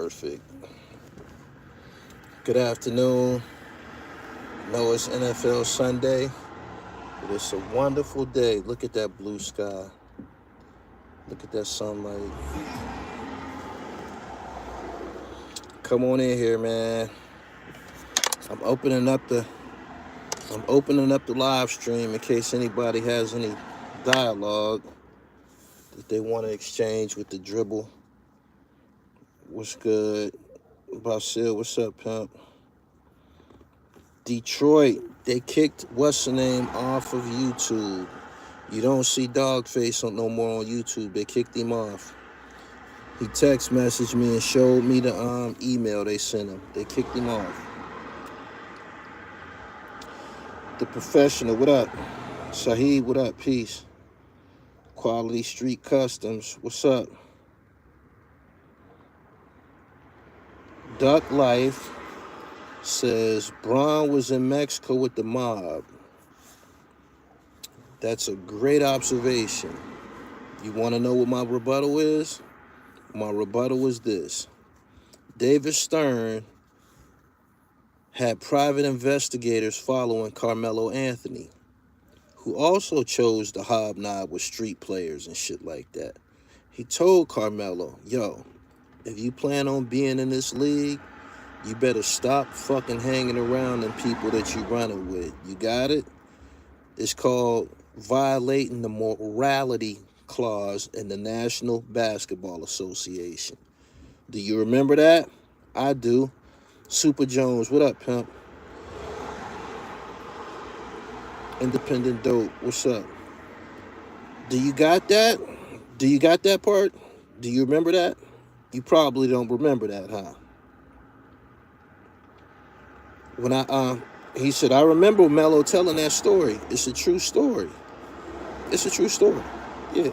perfect. Good afternoon. No, it's NFL Sunday, but it's a wonderful day. Look at that blue sky. Look at that sunlight. Come on in here, man. I'm opening up the live stream in case anybody has any dialogue that they want to exchange with the dribble. What's good? Basil, what's up, pimp? Detroit, they kicked what's the name off of YouTube. You don't see Dogface no more on YouTube. They kicked him off. He text messaged me and showed me the email they sent him. They kicked him off. The Professional, what up? Saheed, what up? Peace. Quality Street Customs, what's up? Duck Life says Braun was in Mexico with the mob. That's a great observation. You want to know what my rebuttal is? My rebuttal is this. David Stern had private investigators following Carmelo Anthony, who also chose to hobnob with street players and shit like that. He told Carmelo, yo, if you plan on being in this league, you better stop fucking hanging around them people that you running with. You got it? It's called violating the morality clause in the National Basketball Association. Do you remember that? I do. Super Jones, what up, pimp? Independent Dope, what's up? Do you got that? Do you got that part? Do you remember that? You probably don't remember that, huh? When he said, I remember Melo telling that story. It's a true story. It's a true story. Yeah.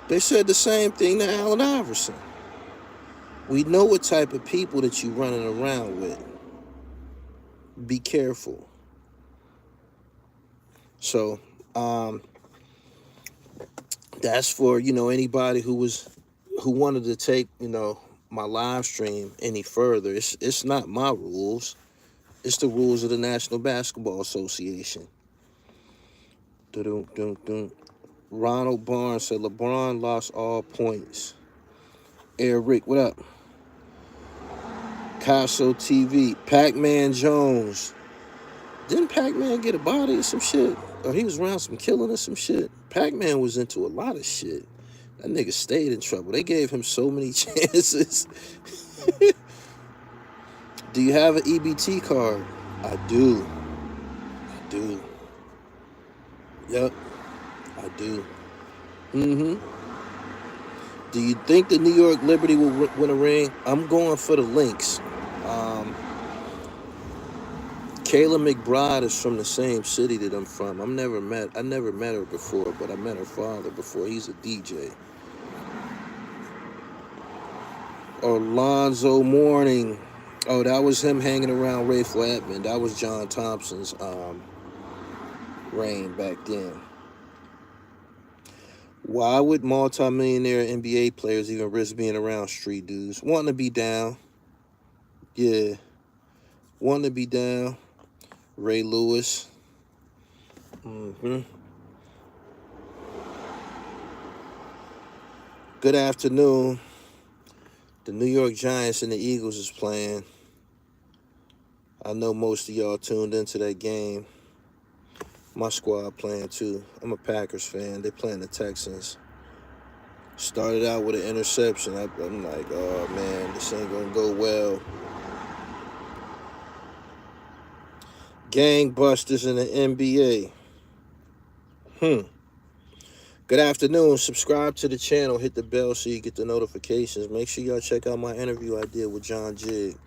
They said the same thing to Allen Iverson. We know what type of people that you running around with. Be careful. So, that's for, anybody who wanted to take, my live stream any further. It's not my rules. It's the rules of the National Basketball Association. Ronald Barnes said LeBron lost all points. Eric, what up? Casso TV. Pac-Man Jones. Didn't Pac-Man get a body or some shit? Or he was around some killing or some shit? Pac-Man was into a lot of shit. That nigga stayed in trouble. They gave him so many chances. Do you have an EBT card? I do. Yep, I do. Do you think the New York Liberty will win a ring? I'm going for the Lynx. Kayla McBride is from the same city that I'm from. I never met her before, but I met her father before. He's a DJ. Alonzo Mourning. Oh, that was him hanging around Rayful Edmond. That was John Thompson's reign back then. Why would multi-millionaire NBA players even risk being around street dudes? Wanting to be down. Yeah. Wanting to be down. Ray Lewis. Good afternoon. The New York Giants and the Eagles is playing. I know most of y'all tuned into that game. My squad playing too. I'm a Packers fan. They playing the Texans. Started out with an interception. I'm like, oh man, this ain't gonna go well. Gangbusters in the NBA. Good afternoon. Subscribe to the channel. Hit the bell so you get the notifications. Make sure y'all check out my interview I did with John Jigg.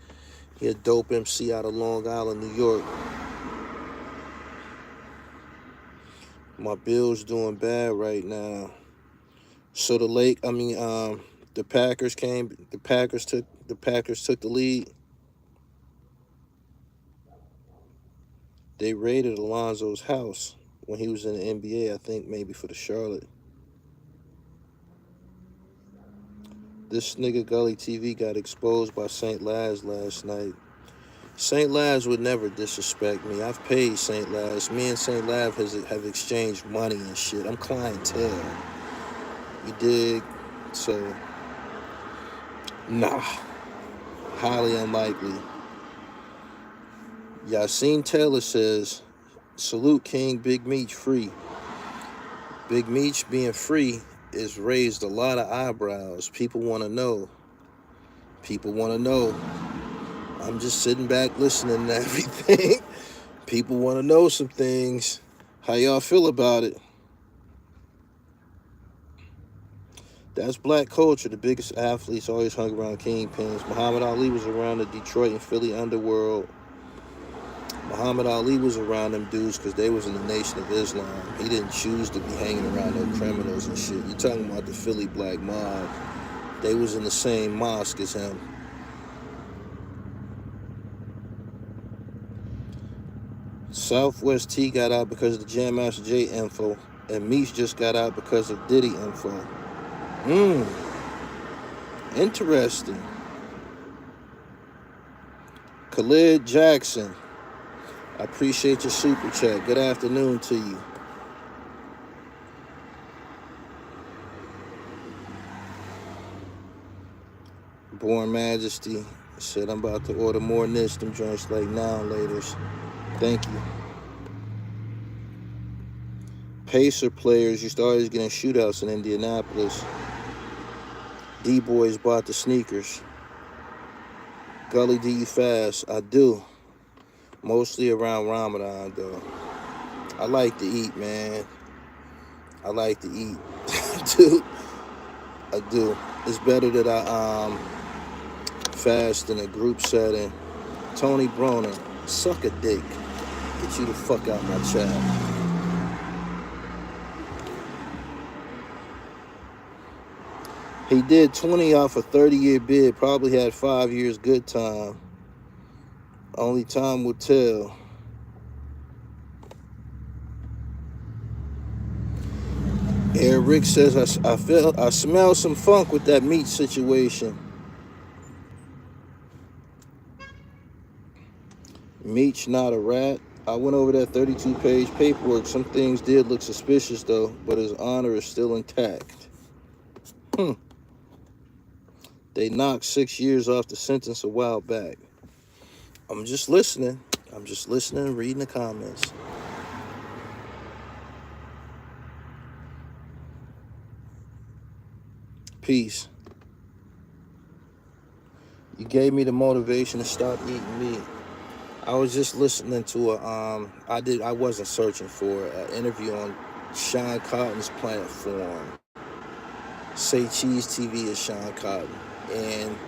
He a dope MC out of Long Island, New York. My Bills doing bad right now. So the Packers came. The Packers took the lead. They raided Alonzo's house when he was in the NBA, I think maybe for the Charlotte. This nigga Gully TV got exposed by St. Laz last night. St. Laz would never disrespect me. I've paid St. Laz. Me and St. Laz have exchanged money and shit. I'm clientele. You dig? So, nah. Highly unlikely. Yassine Taylor says, salute King Big Meech free. Big Meech being free has raised a lot of eyebrows. People want to know. People want to know. I'm just sitting back listening to everything. People want to know some things. How y'all feel about it? That's black culture. The biggest athletes always hung around kingpins. Muhammad Ali was around the Detroit and Philly underworld. Muhammad Ali was around them dudes because they was in the Nation of Islam. He didn't choose to be hanging around no criminals and shit. You're talking about the Philly black mob. They was in the same mosque as him. Southwest T got out because of the Jam Master J info, and Meech just got out because of Diddy info. Interesting. Khalid Jackson, I appreciate your super chat. Good afternoon to you. Born Majesty said, I'm about to order more niche, them joints like now and laters. Thank you. Pacer players used to always get in shootouts in Indianapolis. D-boys bought the sneakers. Gully, do you fast? I do. Mostly around Ramadan, though. I like to eat, man. I like to eat. Dude, I do. It's better that I fast in a group setting. Tony Broner, suck a dick. Get you the fuck out my chat. He did 20 off a 30-year bid. Probably had 5 years good time. Only time will tell. Eric says, I smell some funk with that Meech situation. Meech not a rat. I went over that 32-page paperwork. Some things did look suspicious, though, but his honor is still intact. They knocked 6 years off the sentence a while back. I'm just listening. I'm just listening and reading the comments. Peace. You gave me the motivation to stop eating meat. I was just listening to I wasn't searching for an interview on Sean Cotton's platform. Say Cheese TV is Sean Cotton. And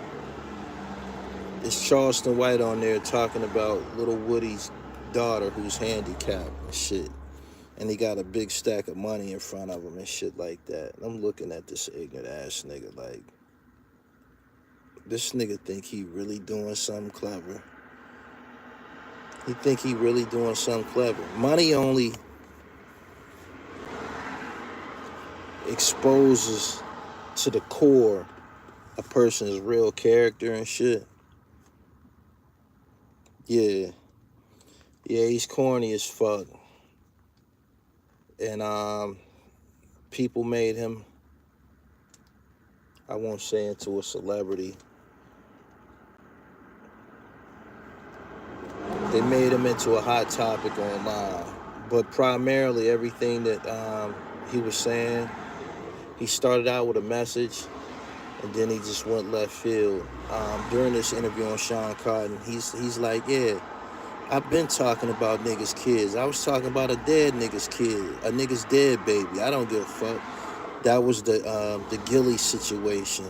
it's Charleston White on there talking about Little Woody's daughter who's handicapped and shit. And he got a big stack of money in front of him and shit like that. And I'm looking at this ignorant ass nigga like, this nigga think he really doing something clever. He think he really doing something clever. Money only exposes to the core a person's real character and shit. Yeah, he's corny as fuck. And people made him, I won't say into a celebrity. They made him into a hot topic online. But primarily everything that he was saying, he started out with a message, and then he just went left field. During this interview on Sean Cotton, he's like, yeah, I've been talking about niggas' kids. I was talking about a dead nigga's kid, a nigga's dead baby. I don't give a fuck. That was the Gilly situation.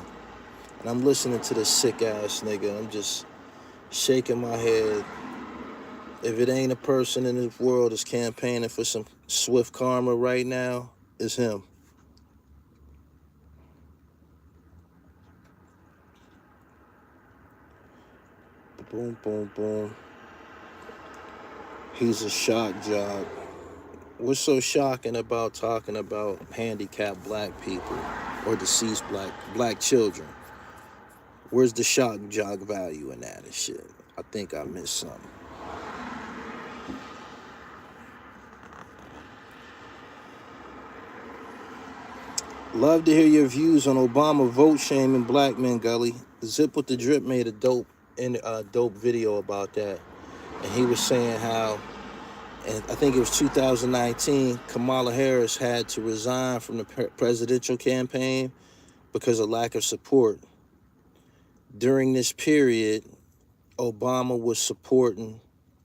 And I'm listening to this sick-ass nigga. I'm just shaking my head. If it ain't a person in this world that's campaigning for some swift karma right now, it's him. Boom, boom, boom. He's a shock job. What's so shocking about talking about handicapped black people or deceased black children? Where's the shock jock value in that and shit? I think I missed something. Love to hear your views on Obama vote shaming black men, Gully. Zip with the Drip made a dope video about that. And he was saying how, and I think it was 2019, Kamala Harris had to resign from the presidential campaign because of lack of support. During this period, Obama was supporting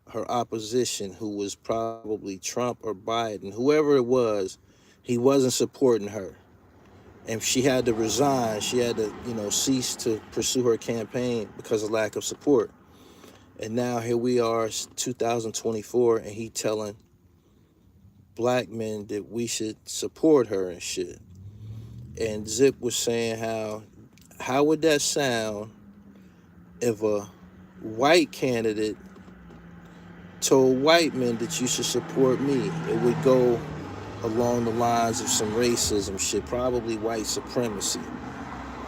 her opposition, who was probably Trump or Biden, whoever it was. He wasn't supporting her. And she had to resign. She had to, cease to pursue her campaign because of lack of support. And now here we are, 2024, and he telling black men that we should support her and shit. And Zip was saying how would that sound if a white candidate told white men that you should support me? It would go along the lines of some racism shit, probably white supremacy.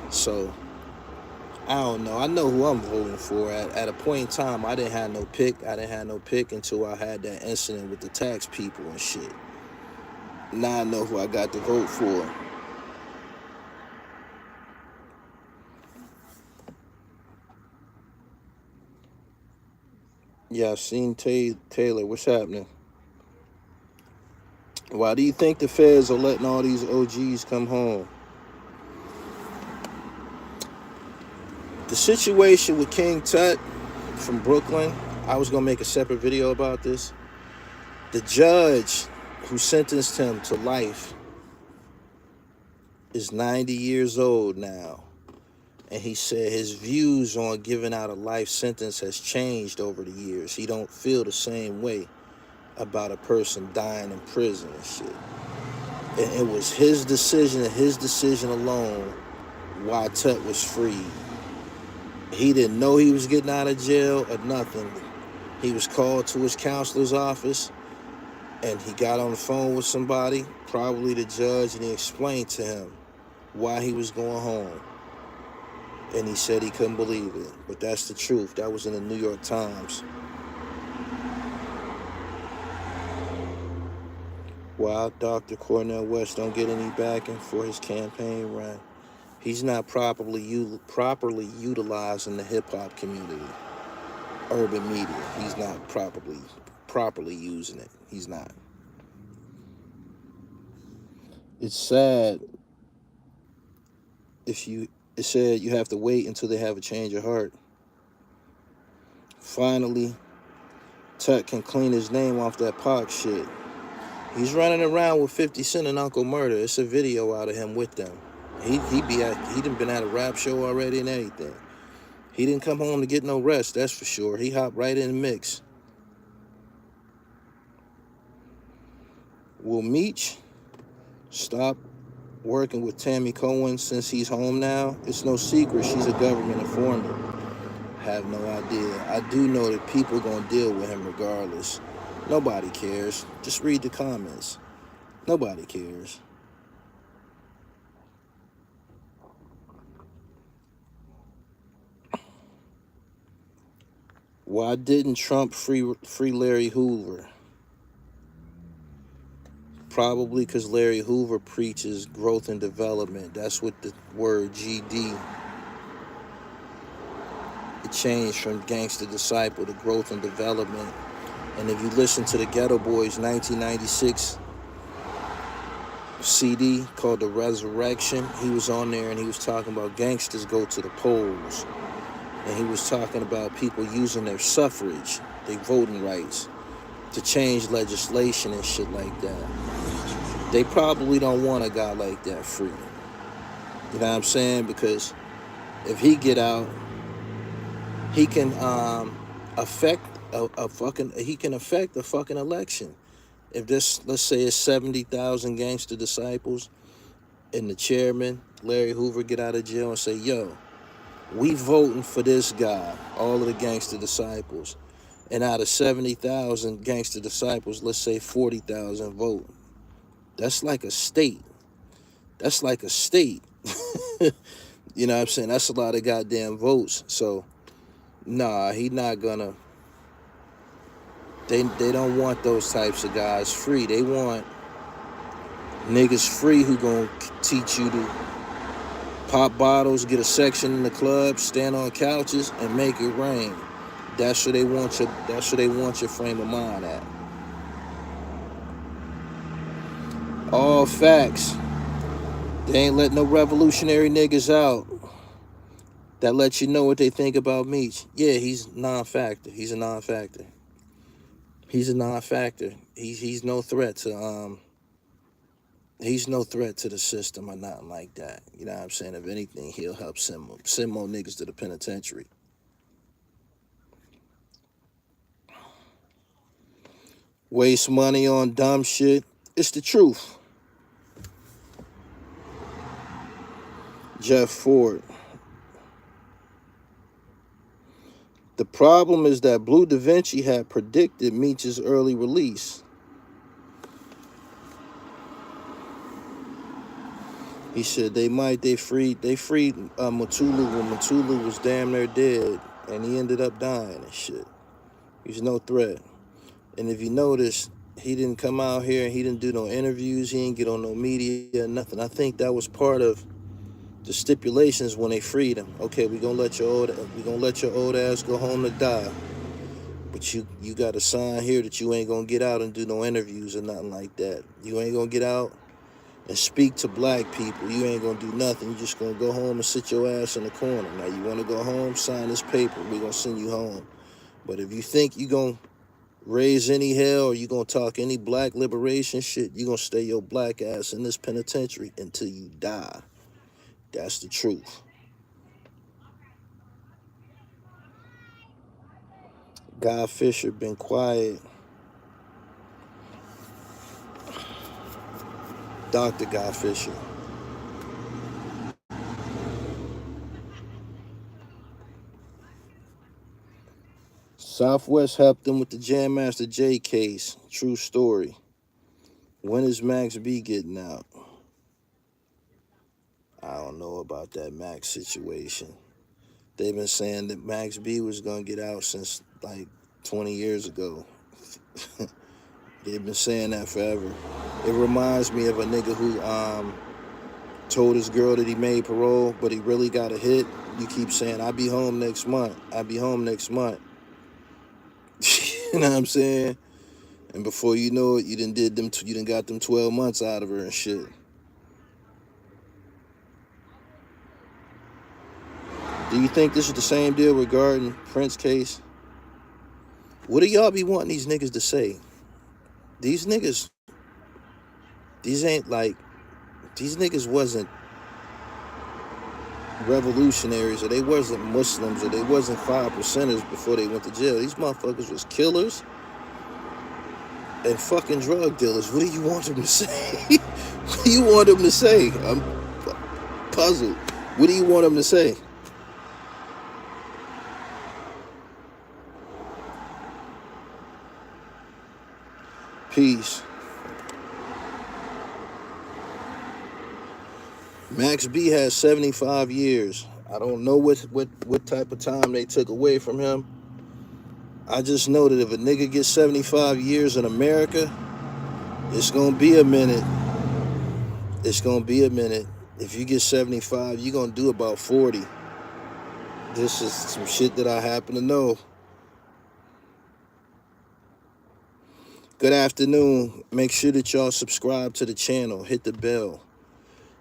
So I don't know. I know who I'm voting for. At a point in time, I didn't have no pick. I didn't have no pick until I had that incident with the tax people and shit. Now I know who I got to vote for. Yeah, I've seen Taylor. What's happening? Why do you think the feds are letting all these OGs come home? The situation with King Tut from Brooklyn, I was going to make a separate video about this. The judge who sentenced him to life is 90 years old now. And he said his views on giving out a life sentence has changed over the years. He don't feel the same way about a person dying in prison and shit. And it was his decision and his decision alone why Tut was freed. He didn't know he was getting out of jail or nothing. He was called to his counselor's office and he got on the phone with somebody, probably the judge, and he explained to him why he was going home. And he said he couldn't believe it. But that's the truth. That was in the New York Times. While Dr. Cornel West don't get any backing for his campaign run, he's not properly utilizing the hip-hop community, urban media. He's not properly using it. He's not. It's sad it said you have to wait until they have a change of heart. Finally, Tut can clean his name off that Pac shit. He's running around with 50 Cent and Uncle Murder. It's a video out of him with them. He done been at a rap show already and everything. He didn't come home to get no rest, that's for sure. He hopped right in the mix. Will Meech stop working with Tammy Cohen since he's home now? It's no secret she's a government informant. Have no idea. I do know that people gonna deal with him regardless. Nobody cares. Just read the comments. Nobody cares. Why didn't Trump free Larry Hoover? Probably because Larry Hoover preaches growth and development. That's what the word GD. It changed from gangster disciple to growth and development. And if you listen to the Ghetto Boys 1996 CD called The Resurrection, he was on there and he was talking about gangsters go to the polls. And he was talking about people using their suffrage, their voting rights, to change legislation and shit like that. They probably don't want a guy like that free. You know what I'm saying? Because if he get out, he can affect a fucking election. If this, let's say it's 70,000 gangster disciples and the chairman, Larry Hoover, get out of jail and say, yo, we voting for this guy, all of the gangster disciples. And out of 70,000 gangster disciples, let's say 40,000 vote. That's like a state. That's like a state. You know what I'm saying? That's a lot of goddamn votes. So, nah, he not gonna. They don't want those types of guys free. They want niggas free who gonna teach you to pop bottles, get a section in the club, stand on couches, and make it rain. That's where they want your. That's where they want your frame of mind at. All facts. They ain't let no revolutionary niggas out that let you know what they think about Meech. Yeah, he's non-factor. He's a non-factor. He's a non-factor. He's no threat to he's no threat to the system or nothing like that. You know what I'm saying? If anything, he'll help send more niggas to the penitentiary. Waste money on dumb shit. It's the truth. Jeff Ford. The problem is that Blue Da Vinci had predicted Meech's early release. He said they freed Mutulu when Mutulu was damn near dead, and he ended up dying and shit. He's no threat. And if you notice, he didn't come out here and he didn't do no interviews. He didn't get on no media, nothing. I think that was part of the stipulations when they freed him. Okay, we gonna let your old ass go home to die, but you got to sign here that you ain't gonna get out and do no interviews or nothing like that. You ain't gonna get out and speak to black people. You ain't gonna do nothing. You just gonna go home and sit your ass in the corner. Now you wanna go home, sign this paper. We gonna send you home. But if you think you gonna raise any hell or you gonna talk any black liberation shit, you gonna stay your black ass in this penitentiary until you die. That's the truth. Guy Fisher been quiet. Dr. Guy Fisher. Southwest helped them with the Jam Master Jay case. True story. When is Max B getting out? I don't know about that Max situation. They've been saying that Max B was gonna get out since like 20 years ago. They've been saying that forever. It reminds me of a nigga who told his girl that he made parole, but he really got a hit. You keep saying, I'll be home next month. I'll be home next month. You know what I'm saying? And before you know it, you done got them 12 months out of her and shit. Do you think this is the same deal regarding Prince case? What do y'all be wanting these niggas to say? These niggas wasn't revolutionaries, or they wasn't Muslims, or they wasn't 5%ers before they went to jail. These motherfuckers was killers and fucking drug dealers. What do you want them to say? What do you want them to say? I'm puzzled. What do you want them to say? Peace. Max B has 75 years. I don't know what type of time they took away from him. I just know that if a nigga gets 75 years in America, it's gonna be a minute. It's gonna be a minute. If you get 75, you're gonna do about 40. This is some shit that I happen to know. Good afternoon. Make sure that y'all subscribe to the channel. Hit the bell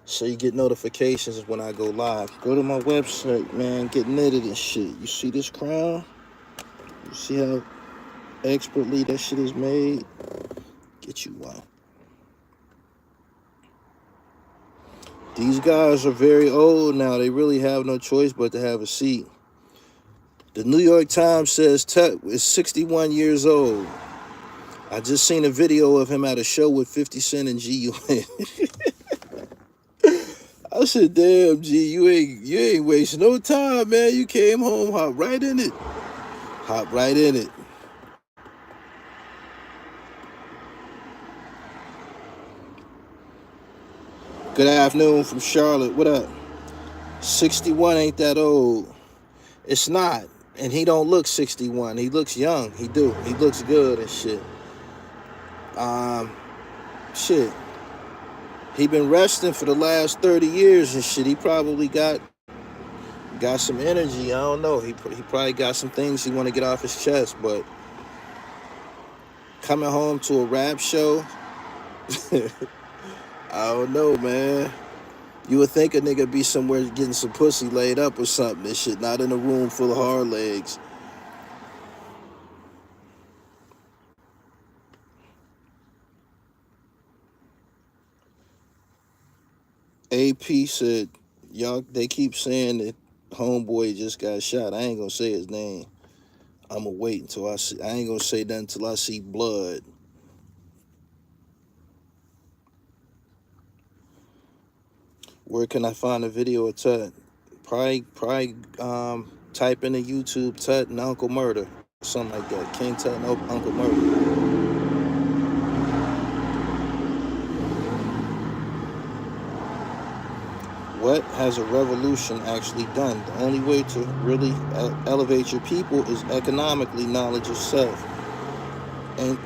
so you get notifications when I go live. Go to my website, man. Get knitted and shit. You see this crown? You see how expertly that shit is made? Get you one. These guys are very old now. They really have no choice but to have a seat. The New York Times says Tut is 61 years old. I just seen a video of him at a show with 50 Cent and G-Unit. I said, damn, G, you ain't wasting no time, man. You came home, hop right in it. Hop right in it. Good afternoon from Charlotte. What up? 61 ain't that old. It's not. And he don't look 61. He looks young. He do. He looks good and shit. Shit. He been resting for the last 30 years and shit. He probably got some energy. I don't know. He probably got some things he want to get off his chest. But coming home to a rap show, I don't know, man. You would think a nigga be somewhere getting some pussy laid up or something. This shit not in a room full of hard legs. AP said, y'all, they keep saying that homeboy just got shot. I ain't gonna say his name. I'ma wait until I see. I ain't gonna say that until I see blood. Where can I find a video of Tut? Probably type in the YouTube Tut and Uncle Murder. Something like that. King Tut and Uncle Murder. What has a revolution actually done? The only way to really elevate your people is economically knowledge of self. And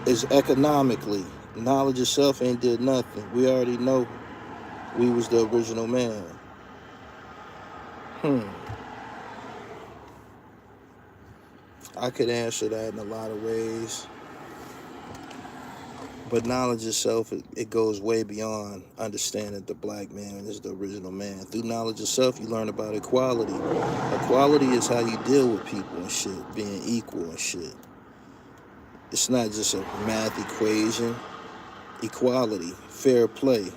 is economically. Knowledge of self ain't did nothing. We already know we was the original man. I could answer that in a lot of ways. But knowledge of self, it goes way beyond understanding the black man is the original man. Through knowledge of self, you learn about equality. Equality is how you deal with people and shit, being equal and shit. It's not just a math equation. Equality, fair play.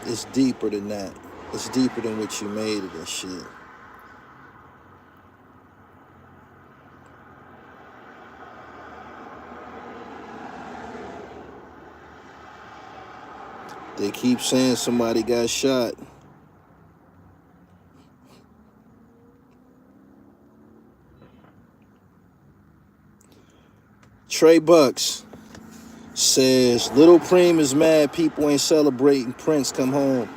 It's deeper than that. It's deeper than what you made it and shit. They keep saying somebody got shot. Trey Bucks says, Little Preem is mad people ain't celebrating Prince come home.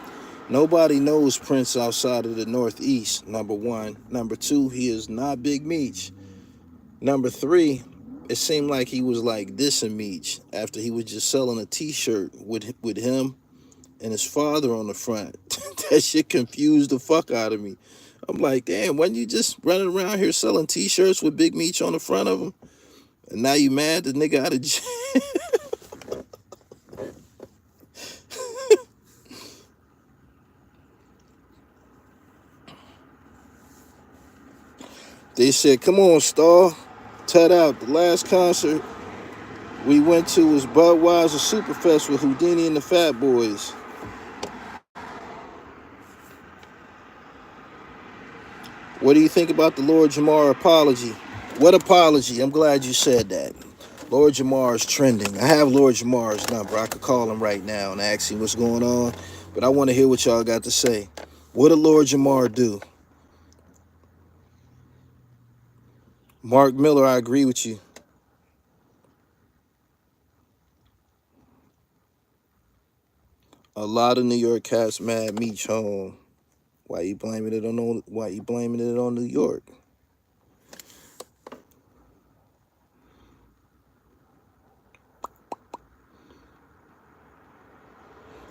Nobody knows Prince outside of the Northeast, number one. Number two, he is not Big Meech. Number three, it seemed like he was like dissing Meech after he was just selling a t-shirt with him and his father on the front. That shit confused the fuck out of me. I'm like, damn, wasn't you just running around here selling t-shirts with Big Meech on the front of them? And now you mad the nigga out of jail? They said, come on, Star. Tut out. The last concert we went to was Budweiser Superfest with Houdini and the Fat Boys. What do you think about the Lord Jamar apology? What apology? I'm glad you said that. Lord Jamar is trending. I have Lord Jamar's number. I could call him right now and ask him what's going on. But I want to hear what y'all got to say. What did Lord Jamar do? Mark Miller, I agree with you. A lot of New York cats mad Meech home. Why you blaming it on New York?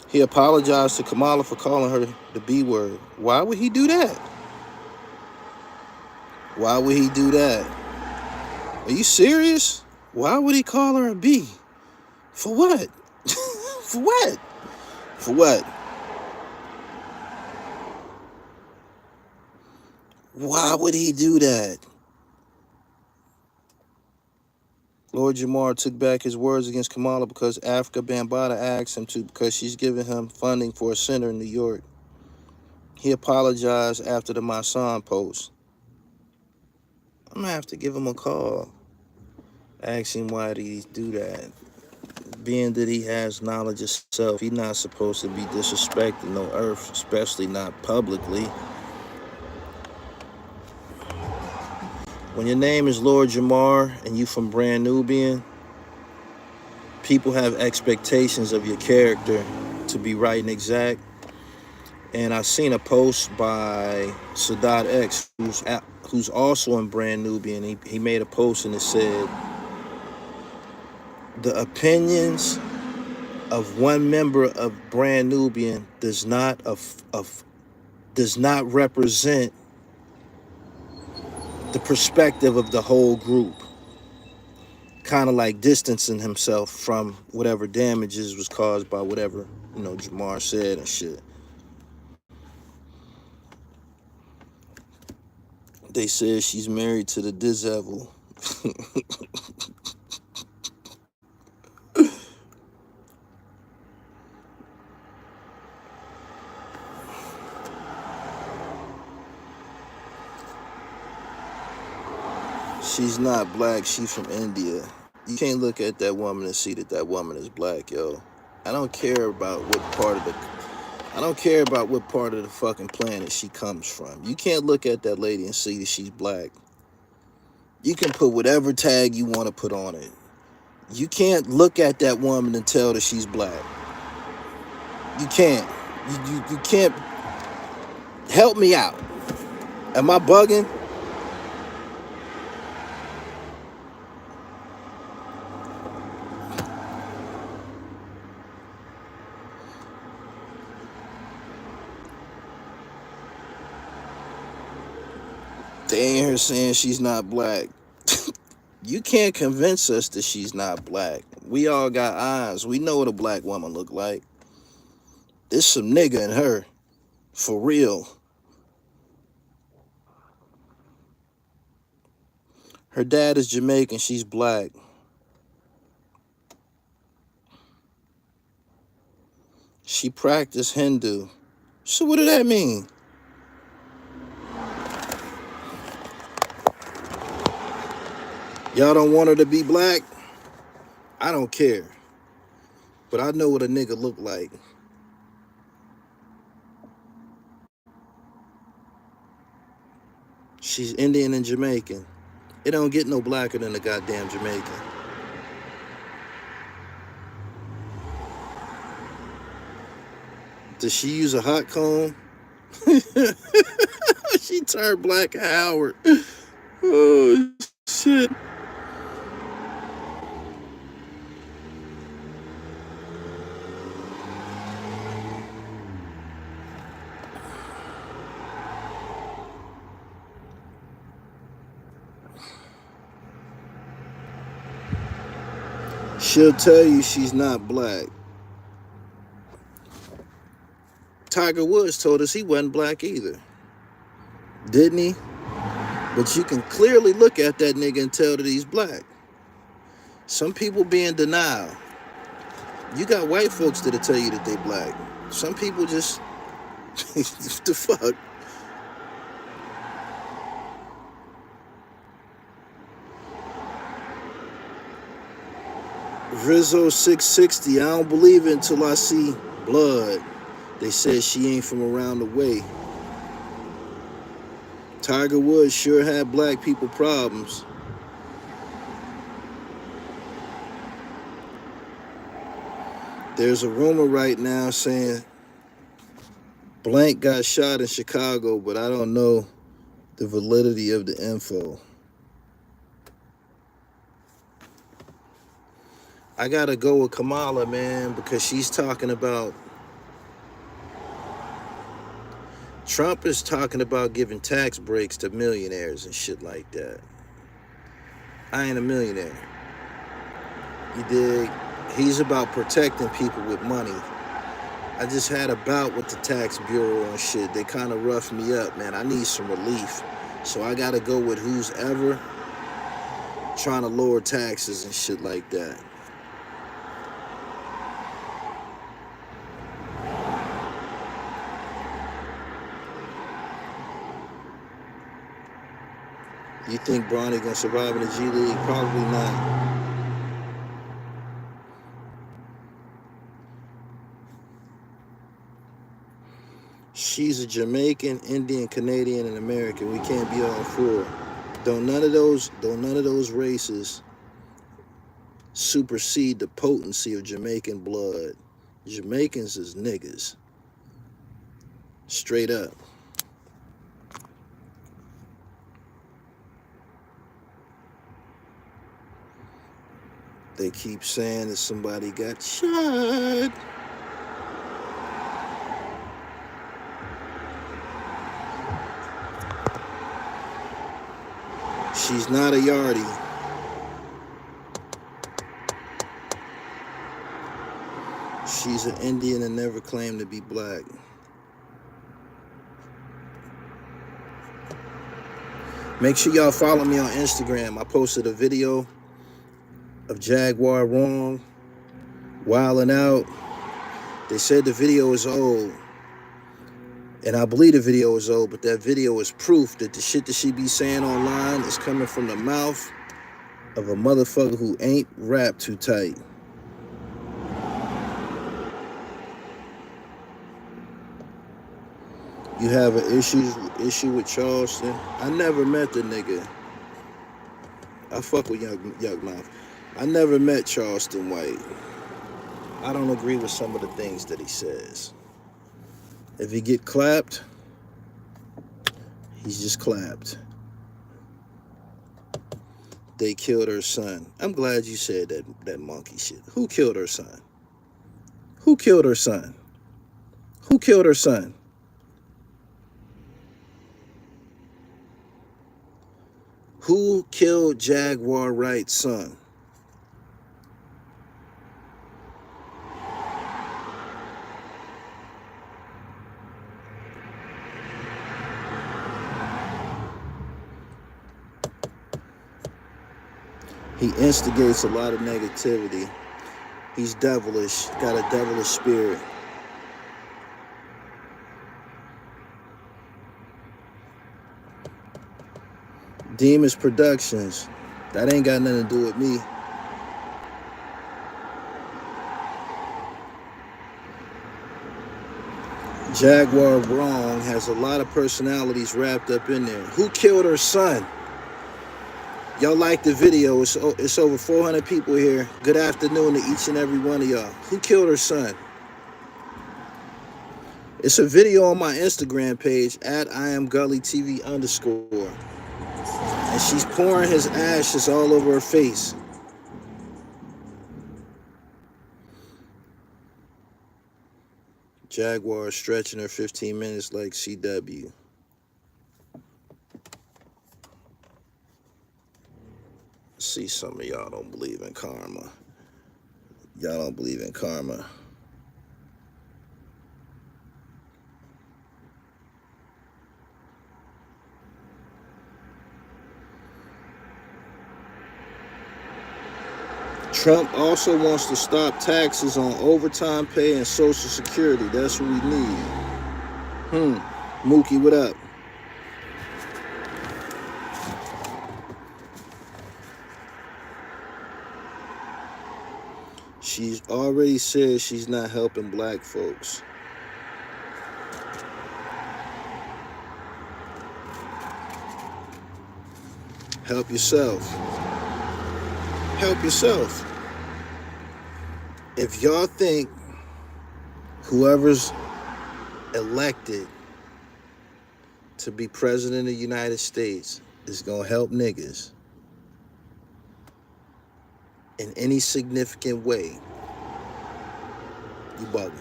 He apologized to Kamala for calling her the B word. Why would he do that? Why would he do that? Are you serious? Why would he call her a B? For what? For what? For what? Why would he do that? Lord Jamar took back his words against Kamala because Africa Bambaataa asked him to because she's giving him funding for a center in New York. He apologized after the My Son post. I'm gonna have to give him a call. Ask him why did he do that. Being that he has knowledge of self, he's not supposed to be disrespecting no earth, especially not publicly. When your name is Lord Jamar and you from Brand Nubian, people have expectations of your character to be right and exact. And I seen a post by Sadat X, who's also in Brand Nubian. He made a post and it said, the opinions of one member of Brand Nubian does not represent the perspective of the whole group. Kind of like distancing himself from whatever damages was caused by whatever, Jamar said and shit. They said she's married to the Dizevil. She's not black, she's from India. You can't look at that woman and see that that woman is black, yo. I don't care about what part of the fucking planet she comes from. You can't look at that lady and see that she's black. You can put whatever tag you want to put on it. You can't look at that woman and tell that she's black. You can't. You can't. Help me out. Am I bugging? They ain't here saying she's not black. You can't convince us that she's not black. We all got eyes. We know what a black woman look like. There's some nigga in her. For real. Her dad is Jamaican. She's black. She practiced Hindu. So what did that mean? Y'all don't want her to be black? I don't care. But I know what a nigga look like. She's Indian and Jamaican. It don't get no blacker than a goddamn Jamaican. Does she use a hot comb? She turned black Howard. Oh, shit. She'll tell you she's not black. Tiger Woods told us he wasn't black either. Didn't he? But you can clearly look at that nigga and tell that he's black. Some people be in denial. You got white folks that'll tell you that they black. Some people just, what the fuck? Rizzo 660, I don't believe it until I see blood. They said she ain't from around the way. Tiger Woods sure had black people problems. There's a rumor right now saying Blank got shot in Chicago, but I don't know the validity of the info. I gotta go with Kamala, man, because she's talking about, Trump is talking about giving tax breaks to millionaires and shit like that. I ain't a millionaire. You dig? He's about protecting people with money. I just had a bout with the tax bureau and shit. They kind of roughed me up, man. I need some relief. So I gotta go with who's ever trying to lower taxes and shit like that. You think Bronny gonna survive in the G League? Probably not. She's a Jamaican, Indian, Canadian, and American. We can't be all four. Don't none of those races supersede the potency of Jamaican blood. Jamaicans is niggas. Straight up. They keep saying that somebody got shot. She's not a yardie. She's an Indian and never claimed to be black. Make sure y'all follow me on Instagram. I posted a video of Jaguar Wrong, wilding out. They said the video is old. And I believe the video is old, but that video is proof that the shit that she be saying online is coming from the mouth of a motherfucker who ain't wrapped too tight. You have an issue with Charleston? I never met the nigga. I fuck with Young Mouth. I never met Charleston White. I don't agree with some of the things that he says. If he get clapped, he's just clapped. They killed her son. I'm glad you said that monkey shit. Who killed her son? Who killed her son? Who killed her son? Who killed Jaguar Wright's son? He instigates a lot of negativity. He's devilish, got a devilish spirit. Demons Productions. That ain't got nothing to do with me. Jaguar Wrong has a lot of personalities wrapped up in there. Who killed her son? Y'all like the video. It's over 400 people here. Good afternoon to each and every one of y'all. Who killed her son? It's a video on my Instagram page at @IamGullyTV_. And she's pouring his ashes all over her face. Jaguar stretching her 15 minutes like CW. See, some of y'all don't believe in karma. Y'all don't believe in karma. Trump also wants to stop taxes on overtime pay and Social Security. That's what we need. Mookie, what up? She's already said she's not helping black folks. Help yourself. Help yourself. If y'all think whoever's elected to be president of the United States is gonna help niggas in any significant way, you bugging.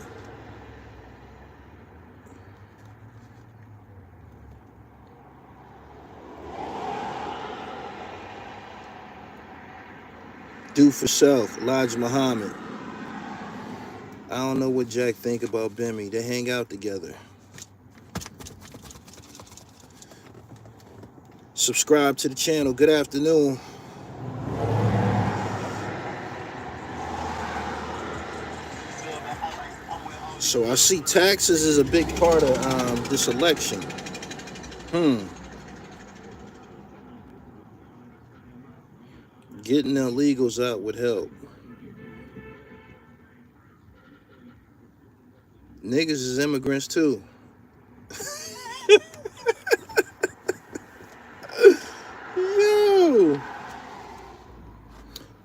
Do for self, Elijah Muhammad. I don't know what Jack think about Bimmy. They hang out together. Subscribe to the channel. Good afternoon. So I see taxes is a big part of this election. Getting the illegals out would help. Niggas is immigrants too. Yo.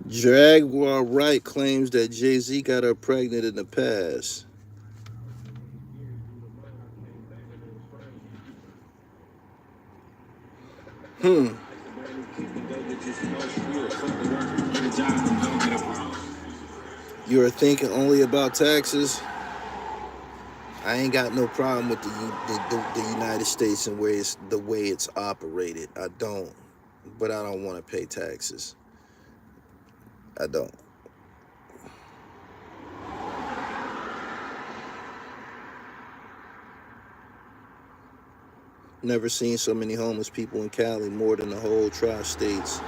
Jaguar Wright claims that Jay-Z got her pregnant in the past. You're thinking only about taxes? I ain't got no problem with the United States and the way it's operated. I don't, but I don't want to pay taxes. I don't. Never seen so many homeless people in Cali, more than the whole tri-states.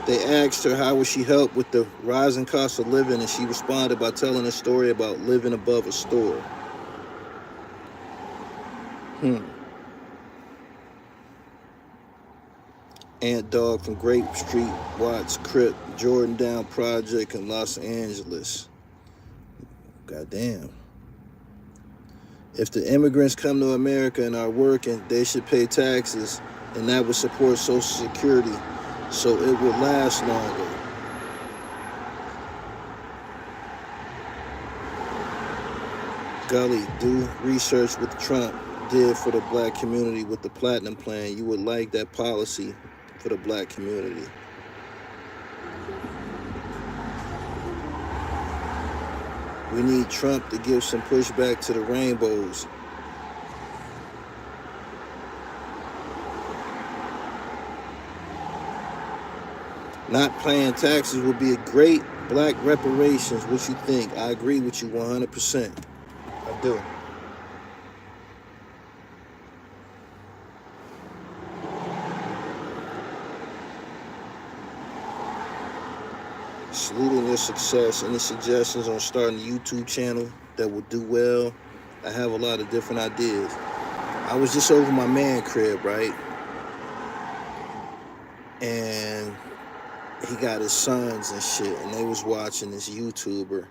They asked her how would she help with the rising cost of living, and she responded by telling a story about living above a store. Ant Dog from Grape Street, Watts, Crip, Jordan Down Project in Los Angeles. Goddamn. If the immigrants come to America and are working, they should pay taxes, and that would support Social Security, so it would last longer. Gully, do research what Trump did for the black community with the Platinum Plan. You would like that policy for the black community. We need Trump to give some pushback to the rainbows. Not paying taxes would be a great black reparations. What you think? I agree with you 100%. I do. Saluting your success. Any suggestions on starting a YouTube channel that will do well? I have a lot of different ideas. I was just over my man crib, right? And he got his sons and shit, and they was watching this YouTuber.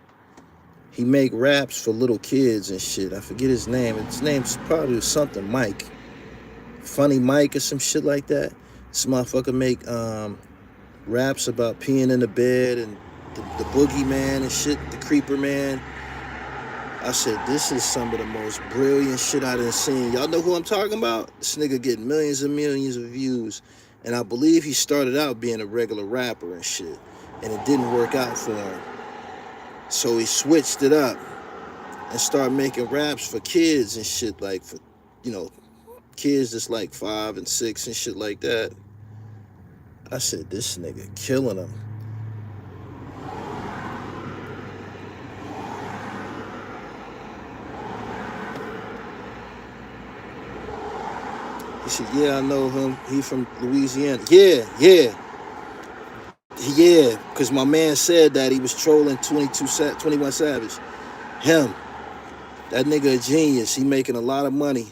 He make raps for little kids and shit. I forget his name. His name's probably something Mike. Funny Mike or some shit like that. This motherfucker make raps about peeing in the bed and the boogeyman and shit, the creeper man. I said, this is some of the most brilliant shit I done seen. Y'all know who I'm talking about? This nigga getting millions and millions of views. And I believe he started out being a regular rapper and shit. And it didn't work out for him. So he switched it up and started making raps for kids and shit, like for, kids that's like 5 and 6 and shit like that. I said, this nigga killing them. He said, yeah, I know him. He from Louisiana. Yeah. Yeah, because my man said that he was trolling 21 Savage. Him. That nigga a genius. He making a lot of money.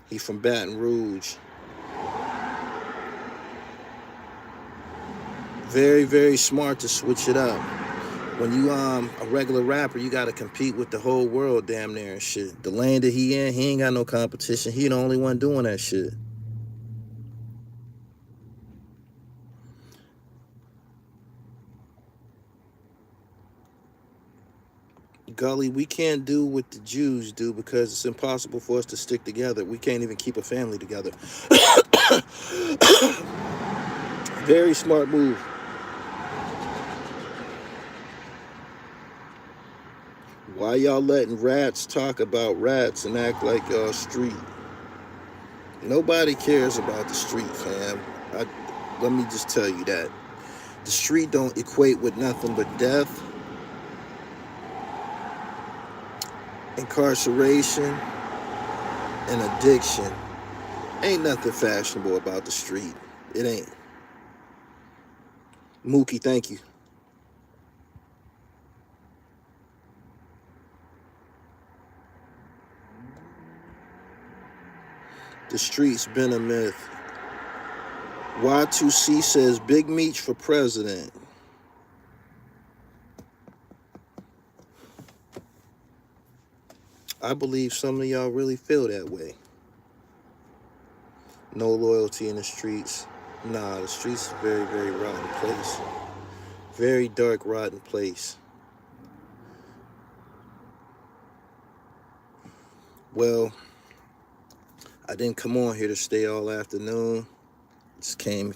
He from Baton Rouge. Very, very smart to switch it up. When you a regular rapper, you gotta compete with the whole world damn near and shit. The lane that he in, he ain't got no competition. He the only one doing that shit. Gully, we can't do what the Jews do because it's impossible for us to stick together. We can't even keep a family together. Very smart move. Why y'all letting rats talk about rats and act like y'all street? Nobody cares about the street, fam. Let me just tell you that. The street don't equate with nothing but death, incarceration, and addiction. Ain't nothing fashionable about the street. It ain't. Mookie, thank you. The street's been a myth. Y2C says Big Meech for president. I believe some of y'all really feel that way. No loyalty in the streets. Nah, the streets is a very, very rotten place. Very dark, rotten place. Well, I didn't come on here to stay all afternoon. Just came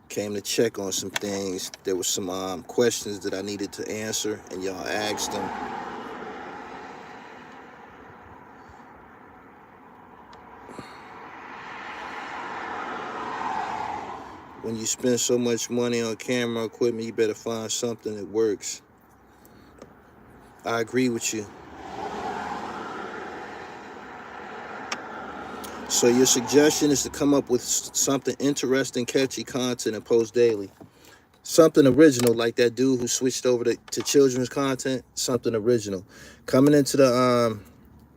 to check on some things. There were some questions that I needed to answer, and y'all asked them. When you spend so much money on camera equipment, you better find something that works. I agree with you. So your suggestion is to come up with something interesting, catchy content and post daily. Something original, like that dude who switched over to children's content. Something original. Coming into the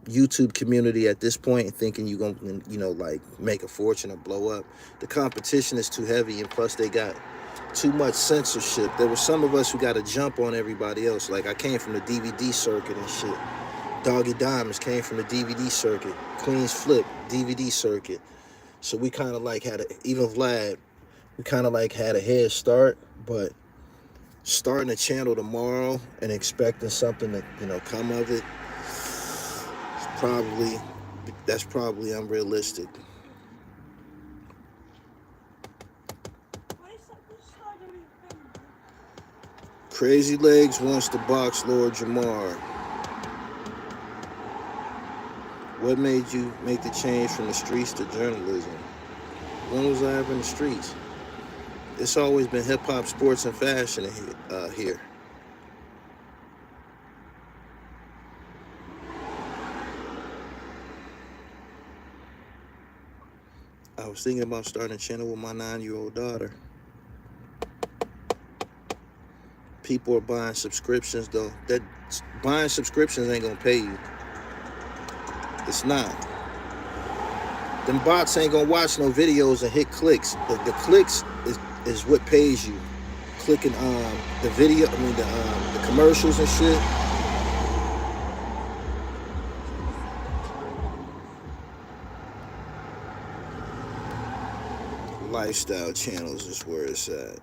YouTube community at this point and thinking you're going to, like make a fortune or blow up. The competition is too heavy, and plus they got too much censorship. There were some of us who got to jump on everybody else. Like I came from the DVD circuit and shit. Doggy Diamonds came from the DVD circuit. Queen's Flip, DVD circuit. So we kind of like even Vlad, we kind of like had a head start, but starting a channel tomorrow and expecting something to, come of it, that's probably unrealistic. Crazy Legs wants to box Lord Jamar. What made you make the change from the streets to journalism? When was I ever in the streets? It's always been hip-hop, sports, and fashion here. I was thinking about starting a channel with my 9-year-old daughter. People are buying subscriptions, though. Buying subscriptions ain't gonna pay you. It's not. Them bots ain't gonna watch no videos and hit clicks. The clicks is what pays you. Clicking the video, the commercials and shit. Lifestyle channels is where it's at.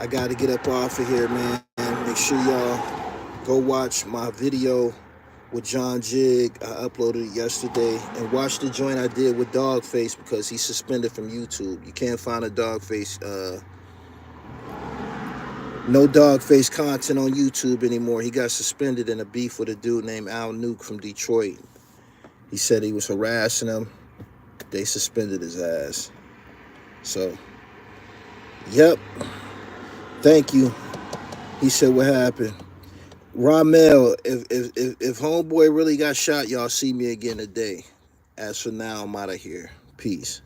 I gotta get up off of here, man. Make sure y'all go watch my video with John Jig. I uploaded it yesterday. And watch the joint I did with Dogface, because he's suspended from YouTube. You can't find a Dogface, no Dogface content on YouTube anymore. He got suspended in a beef with a dude named Al Nuke from Detroit. He said he was harassing him. They suspended his ass. So, yep. Thank you. He said, what happened? Ramel, if homeboy really got shot, y'all see me again today. As for now, I'm out of here. Peace.